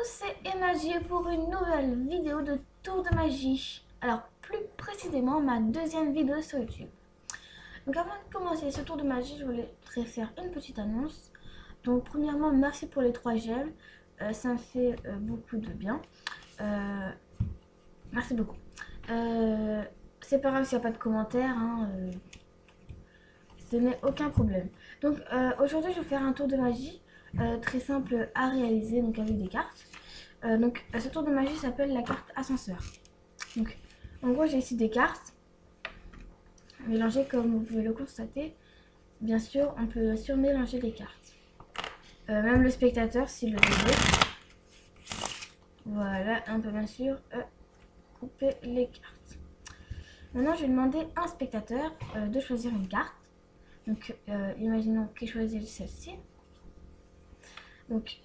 c'est Emagie pour une nouvelle vidéo de tour de magie. Alors plus précisément ma deuxième vidéo sur YouTube. Donc avant de commencer ce tour de magie, je voulais faire une petite annonce. Donc premièrement, merci pour les 3 j'aime, ça me fait beaucoup de bien. Merci beaucoup. C'est pas grave s'il n'y a pas de commentaires, hein, ce n'est aucun problème. Donc aujourd'hui je vais faire un tour de magie très simple à réaliser, donc avec des cartes. Ce tour de magie s'appelle la carte ascenseur. Donc en gros j'ai ici des cartes mélangées comme vous pouvez le constater. Bien sûr on peut surmélanger les cartes, même le spectateur s'il le veut. Voilà, on peut bien sûr couper les cartes. Maintenant je vais demander à un spectateur de choisir une carte. Donc imaginons qu'il choisit celle-ci. Donc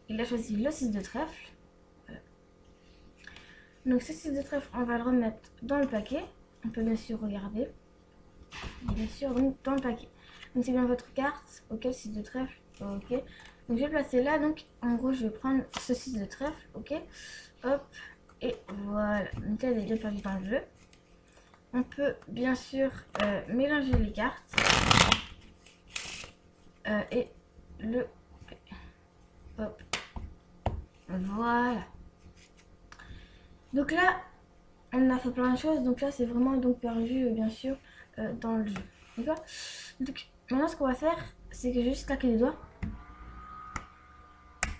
il a choisi le 6 de trèfle. Voilà. Donc ce 6 de trèfle, on va le remettre dans le paquet. On peut bien sûr regarder. Bien sûr, donc dans le paquet. Donc c'est bien votre carte. Ok, 6 de trèfle. Ok. Donc je vais le placer là. Donc en gros, je vais prendre ce 6 de trèfle. Ok. Hop. Et voilà. Donc là, elle est bien perdue dans le jeu. On peut bien sûr mélanger les cartes. Et le... Hop. Voilà. Donc là, on a fait plein de choses. Donc là, c'est vraiment donc perdu, bien sûr, dans le jeu. D'accord? Donc maintenant, ce qu'on va faire, c'est que je vais juste claquer les doigts.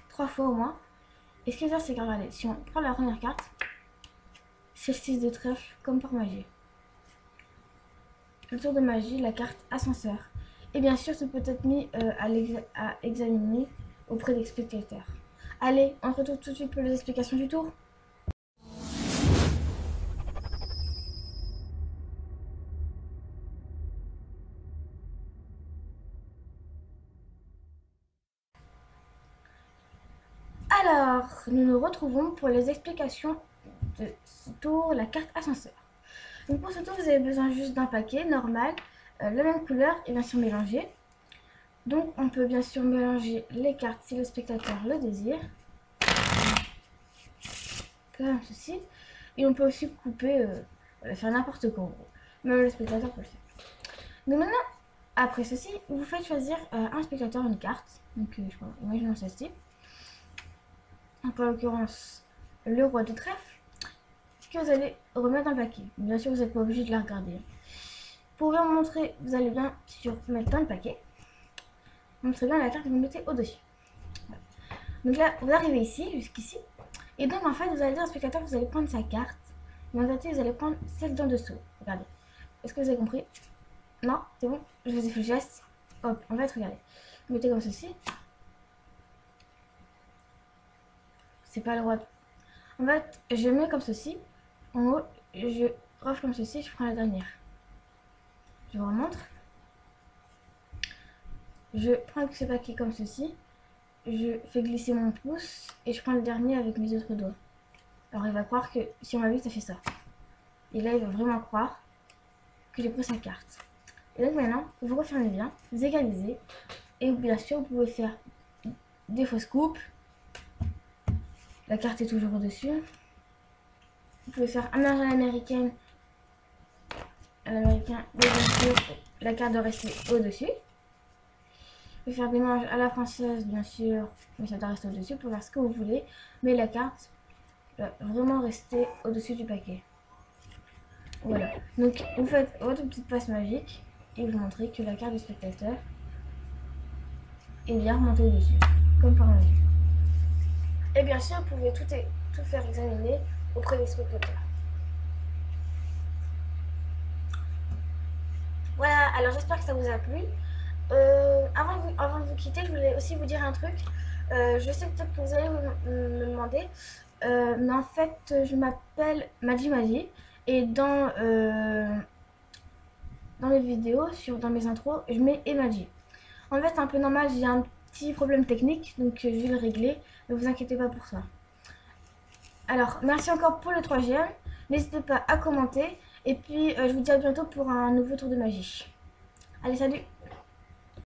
3 fois au moins. Et ce qu'il va faire, c'est que regardez, si on prend la première carte, c'est le 6 de trèfle, comme par magie. Le tour de magie, la carte ascenseur. Et bien sûr, c'est peut-être mis à examiner auprès des spectateurs. Allez, on se retrouve tout de suite pour les explications du tour. Alors, nous nous retrouvons pour les explications de ce tour, la carte ascenseur. Donc pour ce tour, vous avez besoin juste d'un paquet normal, la même couleur et bien sûr mélangé. Donc on peut bien sûr mélanger les cartes si le spectateur le désire. Comme ceci. Et on peut aussi couper, faire n'importe quoi. Même le spectateur peut le faire. Donc maintenant, après ceci, vous faites choisir un spectateur une carte. Donc je pense, imaginons celle-ci. Donc en l'occurrence, le roi de trèfle. Que vous allez remettre dans le paquet. Bien sûr, vous n'êtes pas obligé de la regarder. Pour bien montrer, vous allez bien sûr mettre dans le paquet. Montrez bien la carte que vous mettez au-dessus. Voilà. Donc là, vous arrivez ici, jusqu'ici. Et donc en fait, vous allez dire au spectateur, vous allez prendre sa carte. Mais en fait, vous allez prendre celle d'en dessous. Regardez. Est-ce que vous avez compris? Non? C'est bon? Je vous ai fait le geste. Hop, en fait, regardez. Vous mettez comme ceci. C'est pas le roi. En fait, je mets comme ceci. En haut, je rafle comme ceci, je prends la dernière. Je vous remontre. Je prends ce paquet comme ceci. Je fais glisser mon pouce et je prends le dernier avec mes autres doigts. Alors il va croire que si on m'a vu, ça fait ça. Et là, il va vraiment croire que j'ai pris sa carte. Et donc maintenant, vous refermez bien, vous égalisez. Et bien sûr, vous pouvez faire des fausses coupes. La carte est toujours au-dessus. Vous pouvez faire américaine. L'américain, mais bien sûr, la carte doit rester au-dessus. Vous pouvez faire des manches à la française, bien sûr, mais ça doit rester au-dessus. Vous pouvez faire ce que vous voulez, mais la carte doit vraiment rester au-dessus du paquet. Voilà. Donc, vous faites votre petite passe magique et vous montrez que la carte du spectateur est bien remontée au-dessus, comme par magie. Et bien sûr, vous pouvez tout faire examiner auprès des spectateurs. Voilà, alors j'espère que ça vous a plu. Avant de vous quitter, je voulais aussi vous dire un truc. Je sais peut-être que vous allez me demander, mais en fait, je m'appelle Maji. Et dans mes vidéos, dans mes intros, je mets Emaji. En fait, c'est un peu normal, j'ai un petit problème technique, donc je vais le régler. Ne vous inquiétez pas pour ça. Alors, merci encore pour le 3e. N'hésitez pas à commenter. Et puis, je vous dis à bientôt pour un nouveau tour de magie. Allez, salut!